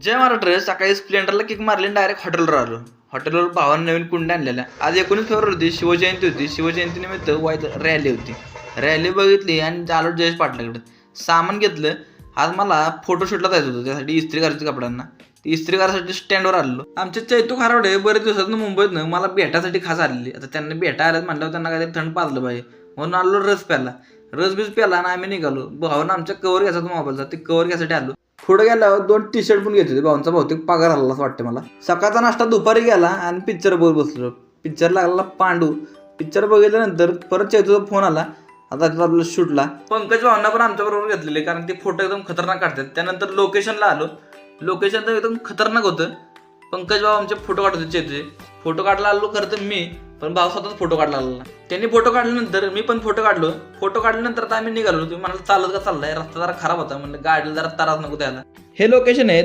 जय महाराष्ट्र. सकाळी स्प्लेंडरला किक मारली आणि डायरेक्ट हॉटेलवर आलो. हॉटेलवर भावानं नवीन कुंड्या आणलेल्या. आज 19 फेब्रुवारी होती, शिवजयंती होती. शिवजयंतीनिमित्त वाईट रॅली होती. रॅली बघितली आणि आलो जयेश पाटलाकडे. सामान घेतलं. आज मला फोटोशूटला जायचं होतं, त्यासाठी इस्त्री करायची कपड्यांना. ती इस्त्री करायसाठी स्टँडवर आलो. आमचे चैतू खारावडे बरेच दिवसातून मुंबईतनं मला भेटासाठी खास आलेली. आता त्यांना भेटा आल्यात म्हटल्यावर त्यांना काहीतरी थंड पाजलं पाहिजे म्हणून आलो. रस प्याला, रस बीस प्याला आणि आम्ही निघालो. भावानं आमच्या कवर घ्यायचा मोबाईलचा, ते कवर घ्यायसाठी आलो. पुढे गेल्यावर 2 टी-शर्ट पण घेत होते. भावांचा बहुतेक पगार आला असं वाटतं मला. सकाळचा नाश्ता दुपारी गेला आणि पिक्चर बघत बसलो. पिक्चर लागला पांडू. पिक्चर बघितल्यानंतर परत चैतूचा फोन आला, आता आपल्याला शूटला. पंकज भावना पण आमच्या बरोबर घेतलेले, कारण ते फोटो एकदम खतरनाक काढतात. त्यानंतर लोकेशनला आलो. लोकेशन तर एकदम खतरनाक होतं. पंकज भाऊ आमचे फोटो काढत होते चैतूचे. फोटो काढला आलो खरं तर मी, पण भाऊ स्वतःच फोटो काढला आला. त्यांनी फोटो काढल्यानंतर मी पण फोटो काढलो. फोटो काढल्यानंतर आता आम्ही निघालो. तुम्ही म्हणाल चालत का चाललाय, रस्ता जरा खराब होता, म्हणलं गाडीला जरा त्रास नको द्यायला. हे लोकेशन आहे